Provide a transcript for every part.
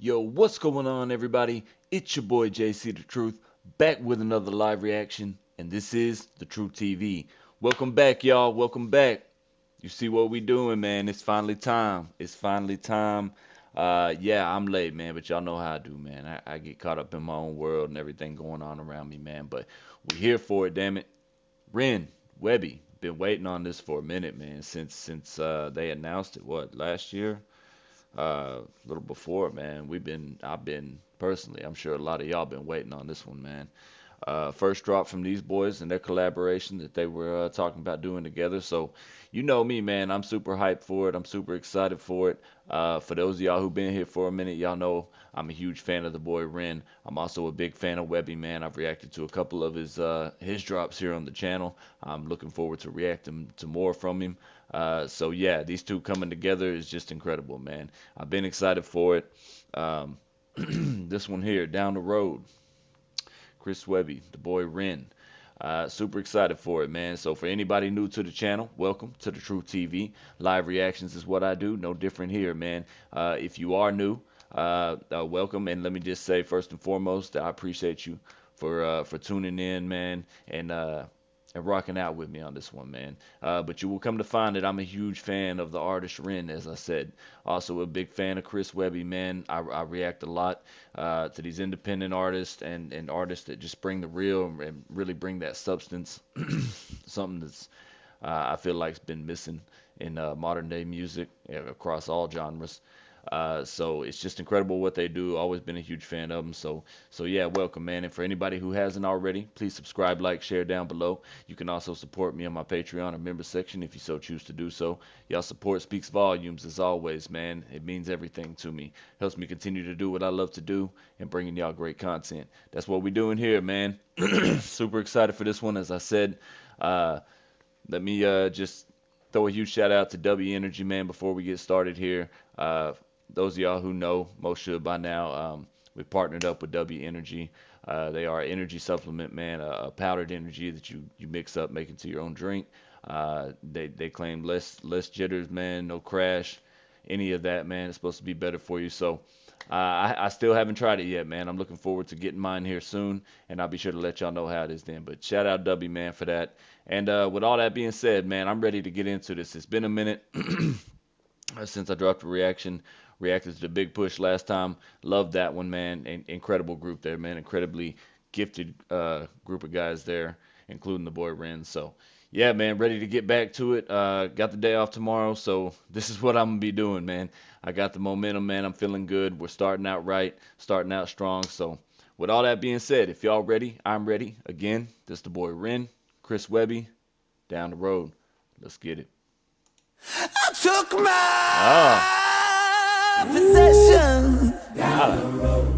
Yo, what's going on, everybody? It's your boy JC the Truth, back with another live reaction, and this is The Truth TV. Welcome back, y'all. Welcome back. You see what we doing, man? It's finally time. It's finally time. Yeah, I'm late, man, but y'all know how I do, man. I get caught up in my own world and everything going on around me, man. But we're here for it, damn it. Ren, Webby, been waiting on this for a minute, man. Since they announced it, what, last year? A little before, man. I've been personally, I'm sure a lot of y'all been waiting on this one, man. First drop from these boys and their collaboration that they were talking about doing together. So, you know me, man. I'm super hyped for it. I'm super excited for it. For those of y'all who've been here for a minute, y'all know I'm a huge fan of the boy Ren. I'm also a big fan of Webby, man. I've reacted to a couple of his drops here on the channel. I'm looking forward to reacting to more from him. So yeah, these two coming together is just incredible, man. I've been excited for it. This one here, Down the Road. Chris Webby, the boy Ren. Super excited for it, man. So for anybody new to the channel, welcome to the Truth TV. Live reactions is what I do. No different here, man. If you are new, welcome. And let me just say, first and foremost, I appreciate you for tuning in, man, and rocking out with me on this one, man. But you will come to find that I'm a huge fan of the artist Ren, as I said. Also a big fan of Chris Webby, man. I react a lot to these independent artists and artists that just bring the real and really bring that substance. Something that's I feel like's been missing in modern day music across all genres. So it's just incredible what they do. Always been a huge fan of them. So yeah, welcome, man. And for anybody who hasn't already, please subscribe, like, share down below. You can also support me on my Patreon or member section if you so choose to do so. Y'all support speaks volumes as always, man. It means everything to me. Helps me continue to do what I love to do and bringing y'all great content. That's what we're doing here, man. Super excited for this one, as I said. Let me just throw a huge shout out to W Energy, man, before we get started here. Those of y'all who know, most should by now, we partnered up with W Energy. They are an energy supplement, man, a powdered energy that you mix up, make into your own drink. They claim less jitters, man, no crash, any of that, man. It's supposed to be better for you. So I still haven't tried it yet, man. I'm looking forward to getting mine here soon, and I'll be sure to let y'all know how it is then. But shout out W, man, for that. And with all that being said, man, I'm ready to get into this. It's been a minute since I dropped a reaction. Reacted to the Big Push last time. Loved that one, man. Incredible group there, man. Incredibly gifted group of guys there, including the boy Ren. So, yeah, man, ready to get back to it. Got the day off tomorrow, so this is what I'm going to be doing, man. I got the momentum, man. I'm feeling good. We're starting out right, starting out strong. So, with all that being said, if y'all ready, I'm ready. Again, this the boy Ren, Chris Webby, Down the Road. Let's get it. I took my possession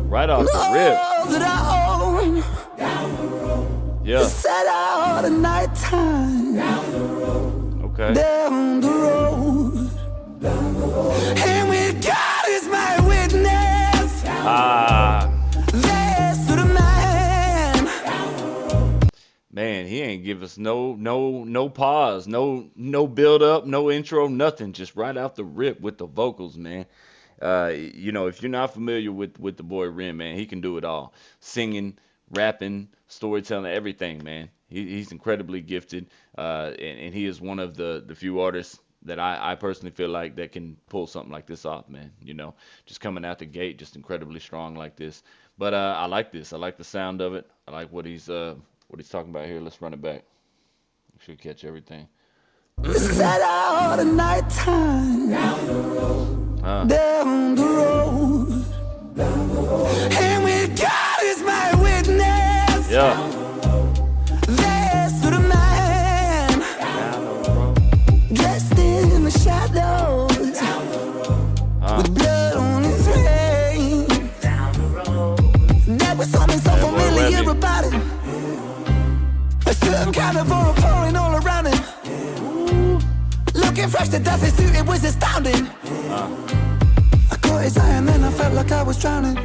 right off the rip. that I own. Yeah. Set out at nighttime. Okay. Down the road. And with God is my witness. There's to the man, he ain't give us no pause, no build up, no intro, nothing. Just right out the rip with the vocals, man. You know, if you're not familiar with the boy Ren, man, he can do it all. Singing, rapping, storytelling, everything, man. He's incredibly gifted, and he is one of the few artists that I personally feel like that can pull something like this off, man. You know, just coming out the gate, just incredibly strong like this. But I like this. I like the sound of it. I like what he's talking about here. Let's run it back. Should catch everything. set out at nighttime. Down the road. Down the road. And with God is my witness. Yeah. There's to the man dressed in the shadows with blood on his hands. There was something so familiar about it. A certain kind of aura pouring all around him. Looking fresh to death, his suit, it was astounding. I caught his eye and then I felt like I was drowning.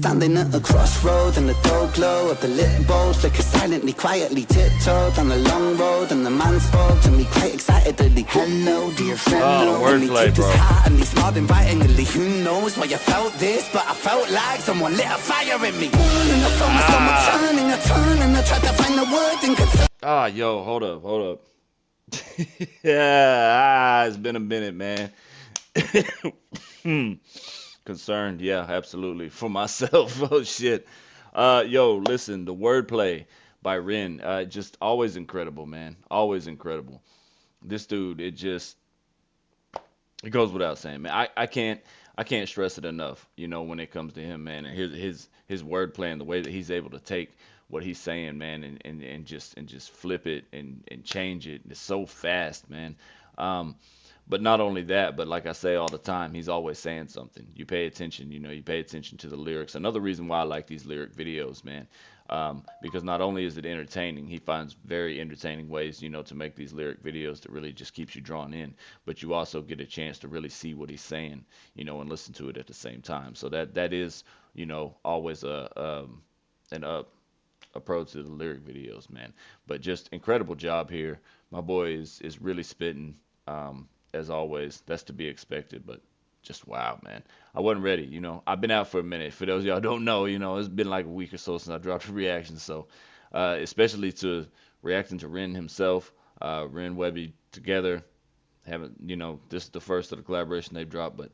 Standing at a crossroad and the dull glow of the lit bulbs flicker silently, quietly tiptoed on the long road, and the man spoke to me quite excitedly. Hello, dear friend. Oh, the And he wordplay, tipped his bro. hat and he smiled invitingly. Who knows why you felt this, but I felt like someone lit a fire in me. And I felt my stomach turning, I turned and I tried to find the word and could. Ah, yo, hold up. Yeah, it's been a minute, man. Hmm. Concerned, yeah, absolutely. For myself, oh shit. Yo, listen, the wordplay by Ren, just always incredible, man. Always incredible. This dude, it goes without saying, man. I can't stress it enough, when it comes to him, man, and his wordplay and the way that he's able to take what he's saying, man, and just flip it and change it. It's so fast, man. Um, but not only that, but like I say all the time, he's always saying something. You pay attention, you pay attention to the lyrics. Another reason why I like these lyric videos, man, because not only is it entertaining, he finds very entertaining ways, to make these lyric videos that really just keeps you drawn in. But you also get a chance to really see what he's saying, and listen to it at the same time. So that is, always an approach to the lyric videos, man. But just incredible job here. My boy is really spitting, as always. That's to be expected, but just wow, man. I wasn't ready, I've been out for a minute. For those of y'all who don't know, it's been like a week or so since I dropped a reaction. So, especially to reacting to Ren himself, Ren Webby together. Haven't, this is the first of the collaboration they've dropped, but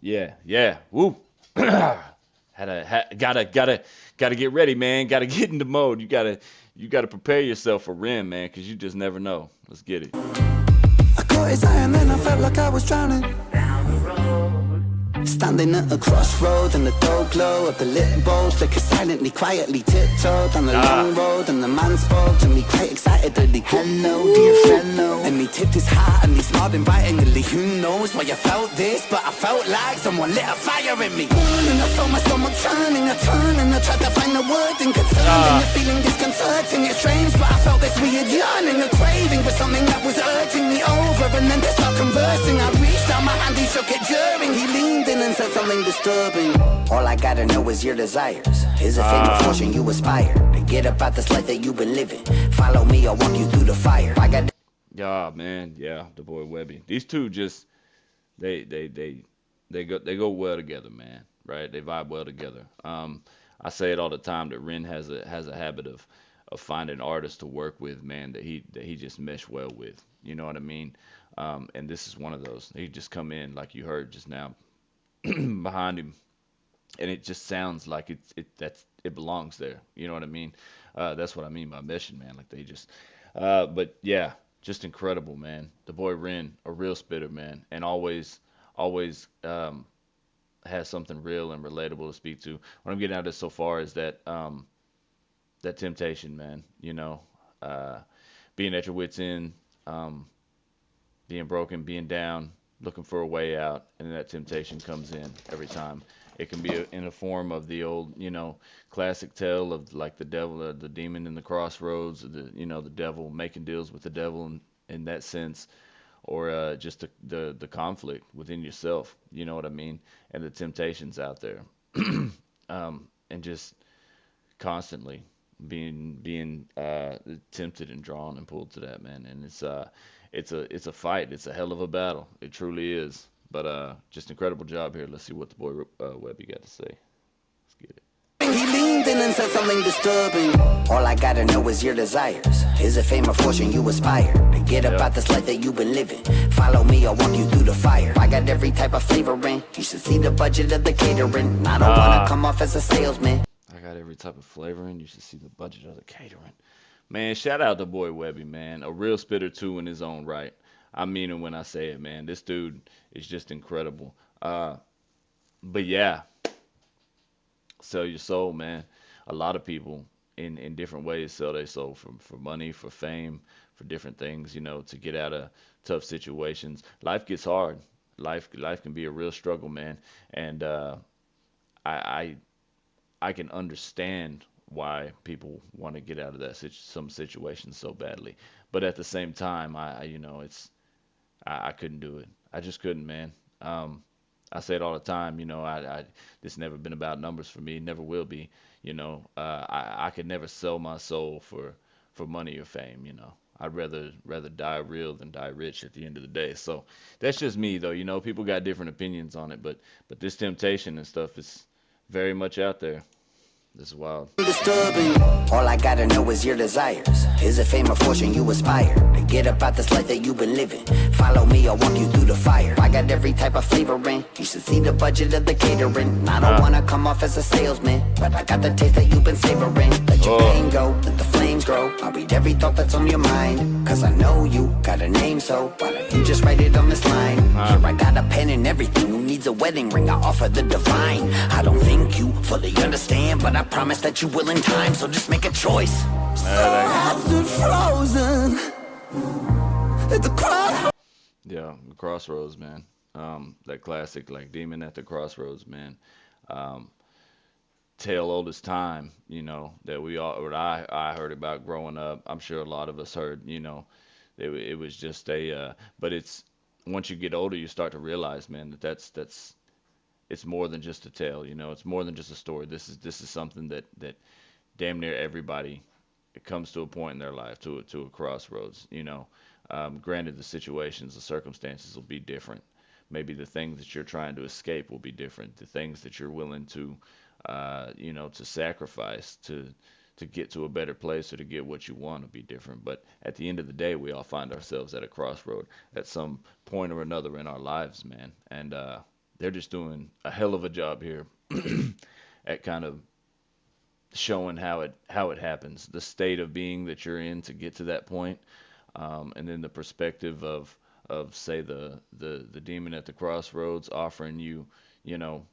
yeah, yeah, woo. Gotta get ready, man. Gotta get in the mode. You gotta prepare yourself for Ren, man, because you just never know. Let's get it. I caught his eye and then I felt like I was drowning. Standing at a crossroad and the dull glow of the lit bulbs flicker silently, quietly tiptoed on the long road, and the man spoke to me quite excitedly. Hello, dear fellow. And he tipped his hat and he smiled invitingly. Who knows why you felt this, but I felt like someone lit a fire in me. And I felt my stomach turning, I turned and I tried to find the word and concerned, and the feeling disconcerting. It's strange, but I felt this weird yearning, a craving for something that was urging me over, and then to start conversing, I reached out my hand, he shook it during, he leaned in and said something disturbing. All I gotta know is your desires. Is a fame or fortune you aspire to get about this life that you've been living. Follow me, I'll walk you through the fire. I got. Yeah, man. Yeah, the boy Webby. These two just they they they they go well together, man. Right? They vibe well together. I say it all the time that Ren has a habit of finding artists to work with, man, that he just mesh well with. You know what I mean? And this is one of those. He just come in like you heard just now behind him, and it just sounds like it belongs there. You know what I mean? That's what I mean by meshing, man. Like they just, but yeah, just incredible, man. The boy Ren, a real spitter, man, and always has something real and relatable to speak to. What I'm getting at this so far is that temptation, man. Uh, being at your wits end, um, being broken, being down, looking for a way out, and that temptation comes in every time. It can be in the form of the old, classic tale of like the devil, the demon in the crossroads, the devil making deals with the devil in that sense, or just the conflict within yourself. You know what I mean? And the temptations out there, and just constantly being tempted and drawn and pulled to that, man. And it's a fight. It's a hell of a battle. It truly is. But just incredible job here. Let's see what the boy Webby got to say. Let's get it. He leaned in and said something disturbing. All I gotta know is your desires. Is a fame or fortune you aspire to get about this life that you've been living. Follow me, I'll walk you through the fire. I got every type of flavor in. You should see the budget of the catering. I don't wanna come off as a salesman. I got every type of flavor in. You should see the budget of the catering. Man, shout out to boy Webby, man. A real spitter too in his own right. I mean it when I say it, man. This dude is just incredible. But yeah, sell your soul, man. A lot of people in different ways sell their soul for money, for fame, for different things, to get out of tough situations. Life gets hard. Life can be a real struggle, man. And I, I I can understand why people want to get out of some situations so badly. But at the same time, I it's I couldn't do it. I just couldn't, man. Um, I say it all the time, you know, this never been about numbers for me, never will be. You know, I could never sell my soul for money or fame, you know. I'd rather die real than die rich at the end of the day. So that's just me though, you know, people got different opinions on it, but this temptation and stuff is very much out there. This is wild. Disturbing. All I gotta know is your desires. Is it fame or fortune you aspire to get about this life that you've been living? Follow me, I'll walk you through the fire. I got every type of flavoring. You should see the budget of the catering. I don't wanna come off as a salesman, but I got the taste that you've been savoring. Let your pain go, let the flames grow. I'll read every thought that's on your mind, cause I know you got a name, so why don't you just write it on this line? Here I got a pen and everything. Who needs a wedding ring? I offer the divine. I don't think you fully understand, but I promise that you will in time, so just make a choice. So I stood frozen at the crossroads. Yeah, the Crossroads, man. That classic, like Demon at the Crossroads, man. Um, Tale old as time, you know, that we all, or I heard about growing up. I'm sure a lot of us heard, you know, it was just but it's, once you get older, you start to realize, man, that it's more than just a tale, you know, it's more than just a story. This is something that damn near everybody, it comes to a point in their life, to a crossroads, you know. Granted, the situations, the circumstances will be different. Maybe the things that you're trying to escape will be different. The things that you're willing to, you know, to sacrifice to get to a better place or to get what you want to be different. But at the end of the day, we all find ourselves at a crossroad at some point or another in our lives, man. And they're just doing a hell of a job here at kind of showing how it happens, the state of being that you're in to get to that point, and then the perspective of say the demon at the crossroads offering you, you know,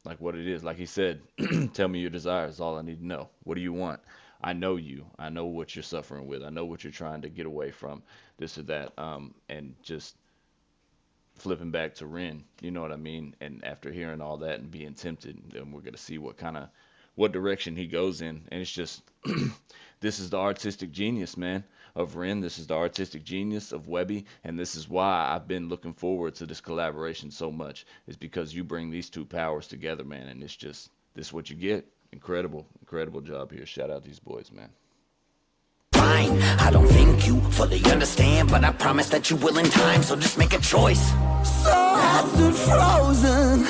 like what it is. Like he said, tell me your desires. All I need to know. What do you want? I know you. I know what you're suffering with. I know what you're trying to get away from, this or that. And just flipping back to Ren, you know what I mean? And after hearing all that and being tempted, then we're gonna see what direction he goes in. And it's just this is the artistic genius, man, of Ren. This is the artistic genius of Webby, and this is why I've been looking forward to this collaboration so much. Is because you bring these two powers together, man, and it's just this is what you get. Incredible, incredible job here. Shout out these boys, man. Fine, I don't think you fully understand, but I promise that you will in time, so just make a choice. So I stood frozen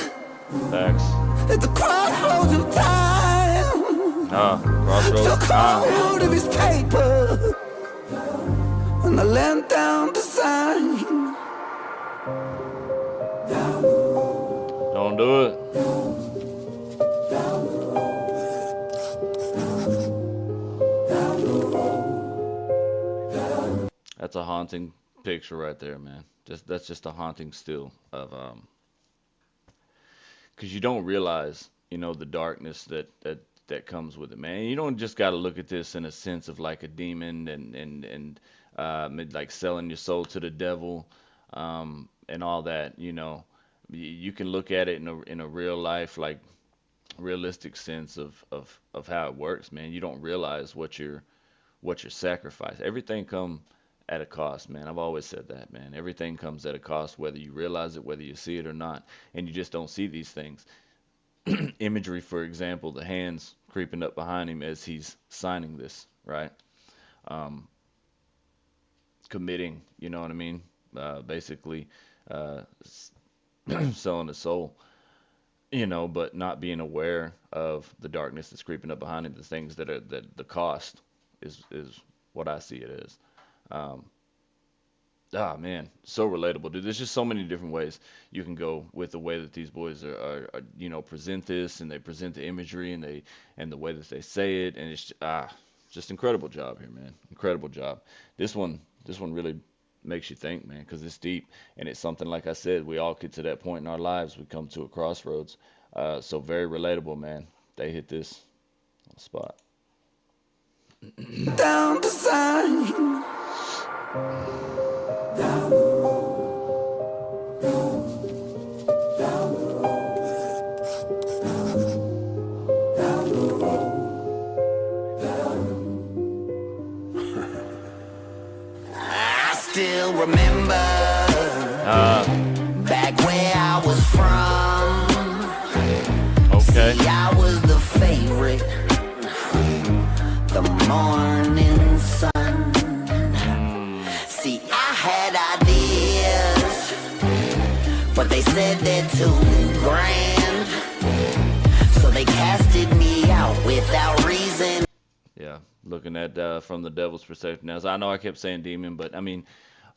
Facts. at the crossroads of time. Crossroads Took time. hold of his paper and I leaned down to sign. Don't do it. That's a haunting picture right there, man. Just that's just a haunting still of because you don't realize, you know, the darkness that comes with it, man. You don't just got to look at this in a sense of like a demon and like selling your soul to the devil, and all that. You know, you can look at it in a real life, like realistic sense of how it works, man. You don't realize what you're sacrificing. Everything come at a cost, man. I've always said that, man. Everything comes at a cost, whether you realize it, whether you see it or not, and you just don't see these things. Imagery, for example, the hands creeping up behind him as he's signing this, right? Um, Committing, you know what I mean? Basically, uh, selling the soul, you know, but not being aware of the darkness that's creeping up behind him, the things that the cost is what I see it as. Um, man, so relatable, dude. There's just so many different ways you can go with the way that these boys are, you know, present this and they present the imagery and the way that they say it, and it's just incredible job here, man. Incredible job. This one really makes you think, man, because it's deep and it's something like I said, we all get to that point in our lives. We come to a crossroads. So very relatable, man. They hit this on the spot. Down the sign. Still remember Uh, back where I was from. too grand. So they casted me out without reason. Yeah, looking at from the devil's perspective. Now, so I know I kept saying demon, but I mean,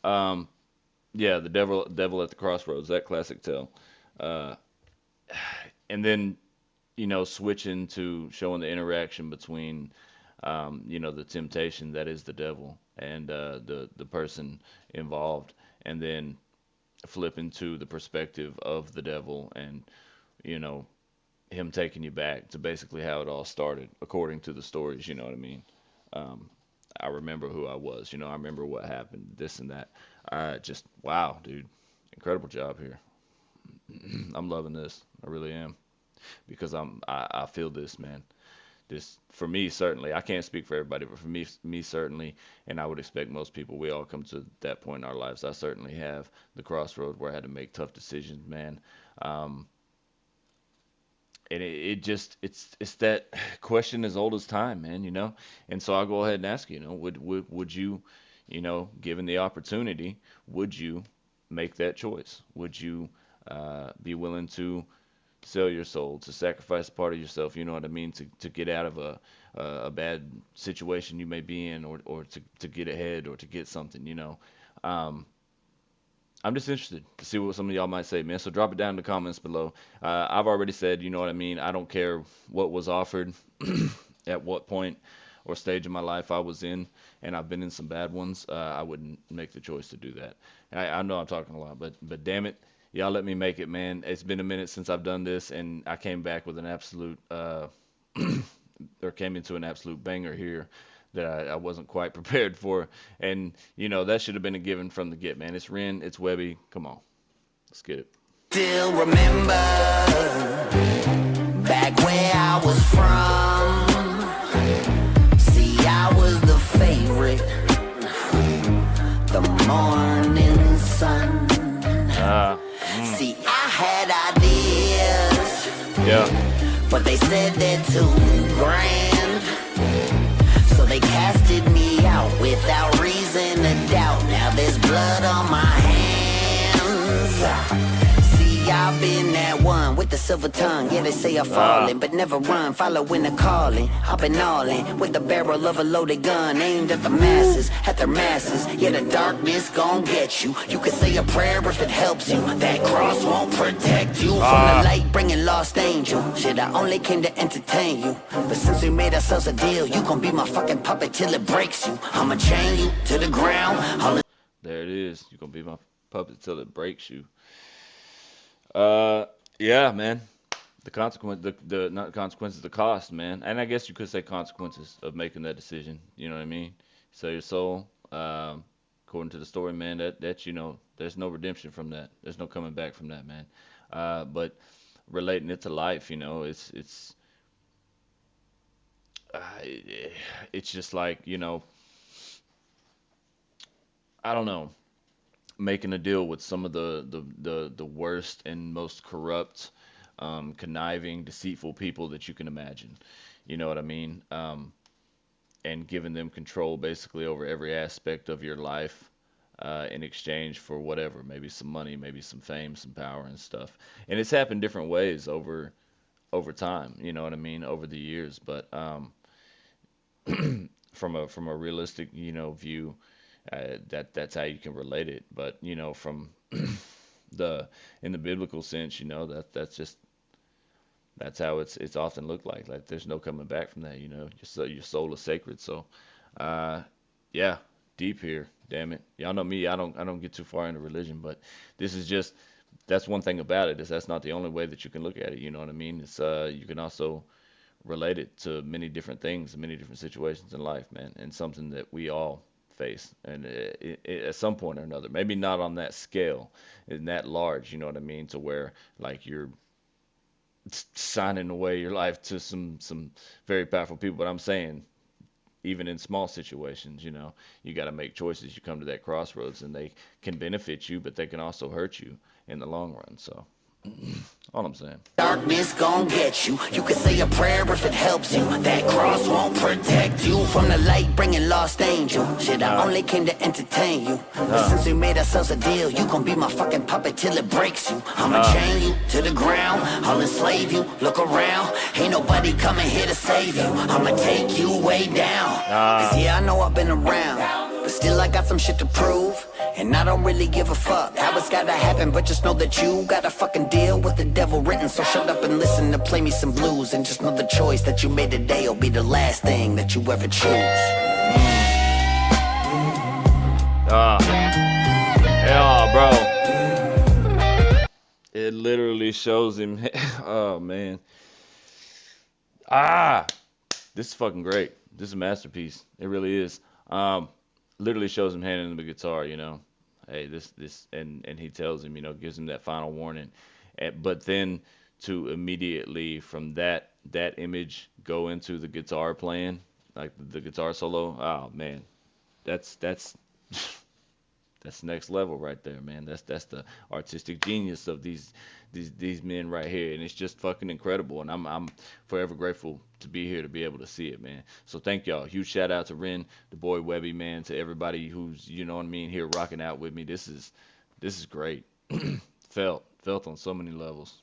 um, yeah, the devil at the crossroads, that classic tale. Uh, and then switching to showing the interaction between the temptation that is the devil and the person involved, and then flipping to the perspective of the devil and you know him taking you back to basically how it all started according to the stories. You know what I mean? Um, I remember who I was. I remember what happened, this and that. Just wow, dude, incredible job here. I'm loving this. I really am because I feel this, man. This for me certainly. I can't speak for everybody, but for me certainly, and I would expect most people. We all come to that point in our lives. I certainly have the crossroad where I had to make tough decisions, man. Um, and it just it's that question as old as time, man. And so I'll go ahead and ask you. Would you, given the opportunity, would you make that choice? Would you be willing to sell your soul, to sacrifice a part of yourself, you know what I mean, to get out of a bad situation you may be in, or to get ahead, or to get something, Um, I'm just interested to see what some of y'all might say, man. So drop it down in the comments below. I've already said, you know what I mean. I don't care what was offered, at what point or stage of my life I was in, and I've been in some bad ones. I wouldn't make the choice to do that. I know I'm talking a lot, but damn it, y'all let me make it, man. It's been a minute since I've done this, and I came back with an absolute or came into an absolute banger here that I wasn't quite prepared for. And, that should have been a given from the get, man. It's Ren, it's Webby. Come on, let's get it. Still remember back where I was from. See, I was the favorite, the morning sun. See, I had ideas, Yeah. but they said they're too grand. So they casted me out without reason to doubt. Now there's blood on my hands. See, I've been that one with the silver tongue. Yeah, they say I'm falling, but never run, following the calling. I've been all in with the barrel of a loaded gun, aimed at the masses, at their masses. Yeah, the darkness gon' get you. You can say a prayer if it helps you. That cross won't protect you from the light, bringing lost angel. Shit, I only came to entertain you, but since we made ourselves a deal, you gon' be my fucking puppet till it breaks you. I'ma chain you to the ground. There it is. You're gonna be my puppet till it breaks you. Uh, yeah, man. The consequence, the not consequences, the cost, man. And I guess you could say consequences of making that decision. You know what I mean? Sell your soul. According to the story, man, that there's no redemption from that. There's no coming back from that, man. But relating it to life, it's just like I don't know, making a deal with some of the worst and most corrupt, conniving, deceitful people that you can imagine. You know what I mean? And giving them control basically over every aspect of your life, in exchange for whatever, maybe some money, maybe some fame, some power and stuff. And it's happened different ways over time. You know what I mean? Over the years, but from a realistic view, that's how you can relate it. But from the in the biblical sense, that's how it's often looked like there's no coming back from that. Your soul is sacred. So uh yeah, deep here, damn it. Y'all know me, I don't get too far into religion, but this is just that's one thing about it, is that's not the only way that you can look at it. You know what I mean? It's you can also relate it to many different things, many different situations in life, man, and something that we all face, and at some point or another, maybe not on that scale and that large, you know what I mean, to where like you're signing away your life to some very powerful people. But I'm saying, even in small situations, you got to make choices. You come to that crossroads, and they can benefit you, but they can also hurt you in the long run. So, All I'm saying. Darkness gon' get you. You can say a prayer if it helps you. That cross won't protect you from the light, bringing lost angel. Shit, I only came to entertain you. But since we made ourselves a deal, you gon' be my fucking puppet till it breaks you. I'ma chain you to the ground, I'll enslave you. Look around, ain't nobody coming here to save you. I'ma take you way down. Cause yeah, I know I've been around, but still I got some shit to prove. And I don't really give a fuck how it's gotta happen, but just know that you got a fucking deal with the devil written. So shut up and listen to play me some blues, and just know the choice that you made today will be the last thing that you ever choose. Ah, yeah, bro. It literally shows him. Oh man. Ah, this is fucking great. This is a masterpiece. It really is. Um, literally shows him handing him the guitar. Hey, and he tells him, gives him that final warning. But then to immediately from that image go into the guitar playing, like the guitar solo. Oh man, that's that's next level right there, man. That's the artistic genius of these men right here, and it's just fucking incredible. And I'm forever grateful to be here to be able to see it, man. So thank y'all. Huge shout out to Ren, the boy Webby, man, to everybody who's what I mean here rocking out with me. This is great. Felt on so many levels,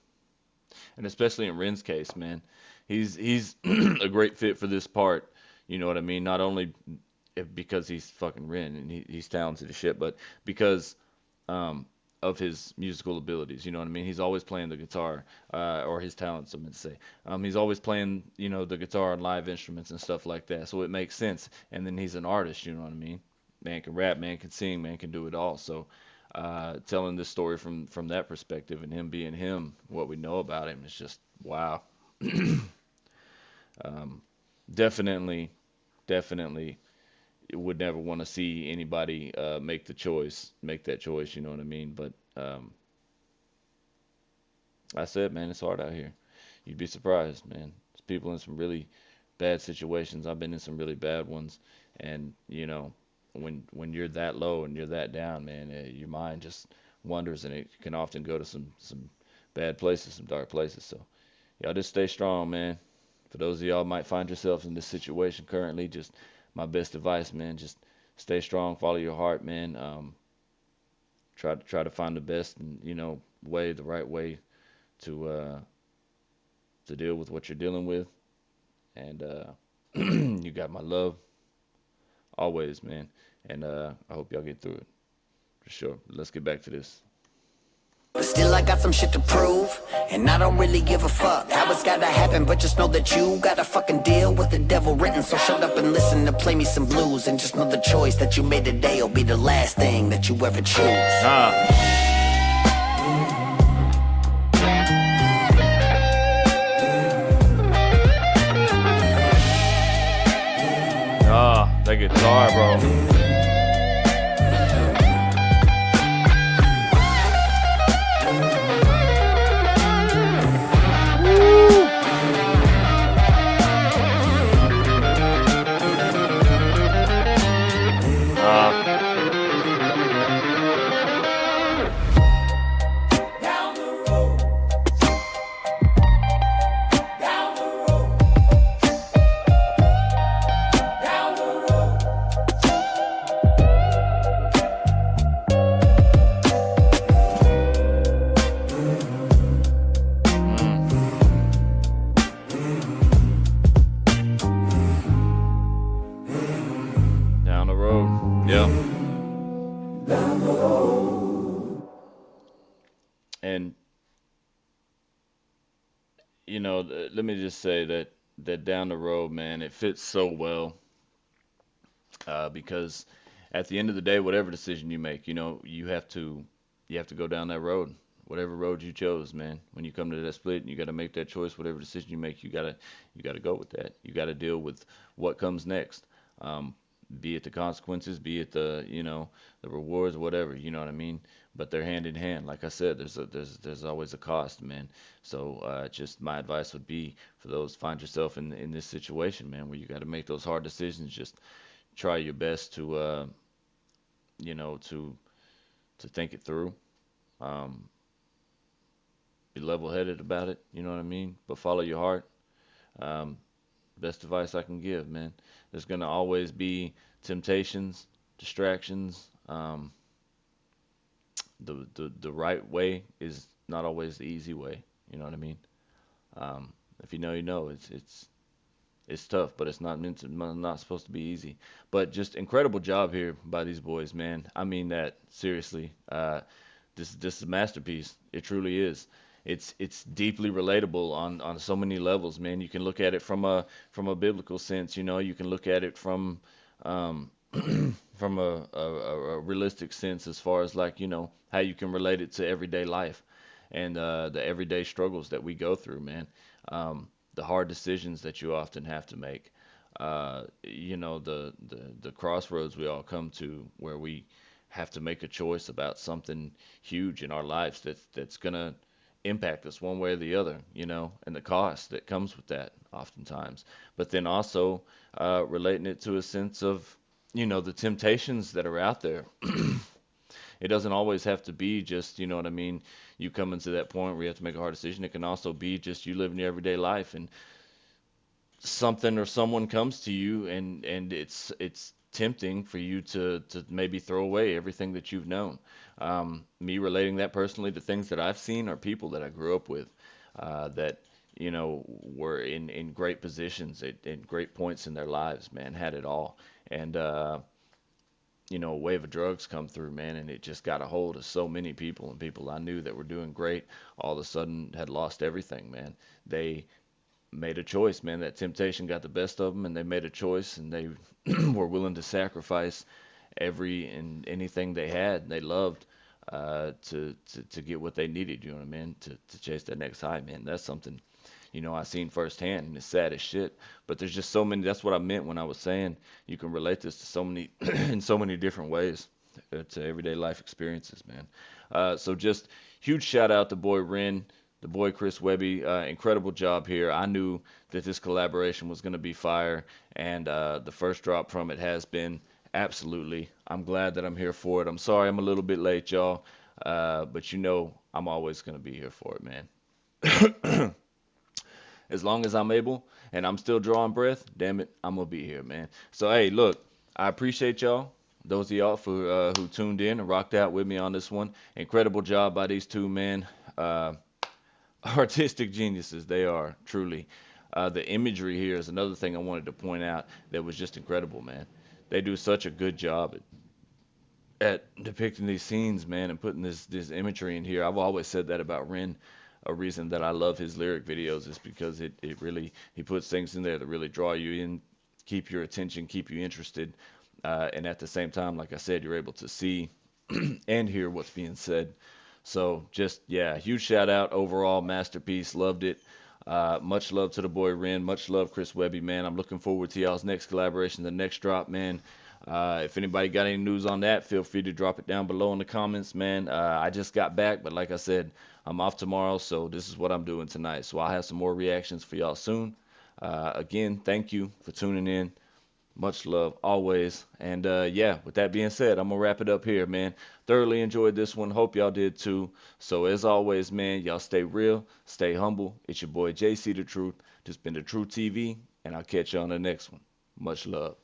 and especially in Ren's case, man. He's a great fit for this part. You know what I mean? Not only because he's fucking Ren and he's talented as shit, but because um, of his musical abilities. You know what I mean? He's always playing the guitar, or his talents, I meant to say. He's always playing, the guitar and live instruments and stuff like that. So it makes sense. And then he's an artist. You know what I mean? Man can rap, man can sing, man can do it all. So telling this story from that perspective and him being him, what we know about him is just wow. um, definitely, definitely would never want to see anybody make that choice. You know what I mean? But I said, man, it's hard out here. You'd be surprised, man. There's people in some really bad situations. I've been in some really bad ones, and when you're that low and you're that down, man, your mind just wanders, and it can often go to some bad places, some dark places. So y'all just stay strong, man. For those of y'all might find yourselves in this situation currently, just my best advice, man, just stay strong, follow your heart, man. Try to find the best and the right way to deal with what you're dealing with. And you got my love always, man. And I hope y'all get through it for sure. Let's get back to this. But still I got some shit to prove, and I don't really give a fuck how it's gotta happen, but just know that you got a fucking deal with the devil written. So shut up and listen to play me some blues, and just know the choice that you made today will be the last thing that you ever choose. That guitar, bro. Down the road. Yeah. And let me just say that down the road, man, it fits so well because at the end of the day, whatever decision you make, you have to go down that road, whatever road you chose, man. When you come to that split, you got to make that choice. Whatever decision you make, you gotta go with that. You got to deal with what comes next. Um, be it the consequences, be it the rewards, whatever. You know what I mean? But they're hand in hand. Like I said, there's always a cost, man. So just my advice would be for those find yourself in this situation, man, where you got to make those hard decisions. Just try your best to you know to think it through. Um, be level-headed about it. You know what I mean? But follow your heart. Um, Best advice I can give, man. There's gonna always be temptations, distractions. The right way is not always the easy way. You know what I mean? Um, if you know, you know. It's tough, but it's not supposed to be easy. But just incredible job here by these boys, man. I mean that seriously. This is a masterpiece. It truly is. It's deeply relatable on so many levels, man. You can look at it from a biblical sense, you know. You can look at it from um, from a realistic sense, as far as like, you know, how you can relate it to everyday life and the everyday struggles that we go through, man. The hard decisions that you often have to make. You know, the crossroads we all come to where we have to make a choice about something huge in our lives that's gonna impact us one way or the other, you know, and the cost that comes with that oftentimes. But then also relating it to a sense of, you know, the temptations that are out there. It doesn't always have to be just, you know what I mean, you coming to that point where you have to make a hard decision. It can also be just you living your everyday life and something or someone comes to you and it's tempting for you to maybe throw away everything that you've known. Me relating that personally to things that I've seen are people that I grew up with that you know were in great positions at great points in their lives, man, had it all, and you know, a wave of drugs come through, man, and it just got a hold of so many people, and people I knew that were doing great all of a sudden had lost everything, man. They made a choice, man. That temptation got the best of them, and they made a choice, and they were willing to sacrifice every and anything they had, and they loved to get what they needed. You know what I mean? To chase that next high, man. That's something you know I seen firsthand, and it's sad as shit. But there's just so many. That's what I meant when I was saying you can relate this to so many in so many different ways to everyday life experiences, man. So just huge shout out to boy Ren, the boy Chris Webby. Incredible job here. I knew that this collaboration was going to be fire, and the first drop from it has been absolutely. I'm glad that I'm here for it. I'm sorry I'm a little bit late, y'all, but you know I'm always going to be here for it, man. As long as I'm able and I'm still drawing breath, damn it, I'm gonna be here, man. So hey, look, I appreciate y'all. Those of y'all for who tuned in and rocked out with me on this one. Incredible job by these two men. Uh, Artistic geniuses, they are truly. The imagery here is another thing I wanted to point out that was just incredible, man. They do such a good job at depicting these scenes, man, and putting this imagery in here. I've always said that about Ren. A reason that I love his lyric videos is because it really he puts things in there that really draw you in, keep your attention, keep you interested, and at the same time, like I said, you're able to see and hear what's being said. So just yeah, huge shout out overall masterpiece. Loved it. Much love to the boy Ren. Much love Chris Webby, man. I'm looking forward to y'all's next collaboration, the next drop, man. If anybody got any news on that, feel free to drop it down below in the comments, man. I just got back, but like I said, I'm off tomorrow, so this is what I'm doing tonight. So I'll have some more reactions for y'all soon. Again, thank you for tuning in. Much love always. And yeah, with that being said, I'm gonna wrap it up here, man. Thoroughly enjoyed this one. Hope y'all did too. So as always, man, y'all stay real, stay humble. It's your boy JC the Truth. This been the Truth TV, and I'll catch you on the next one. Much love.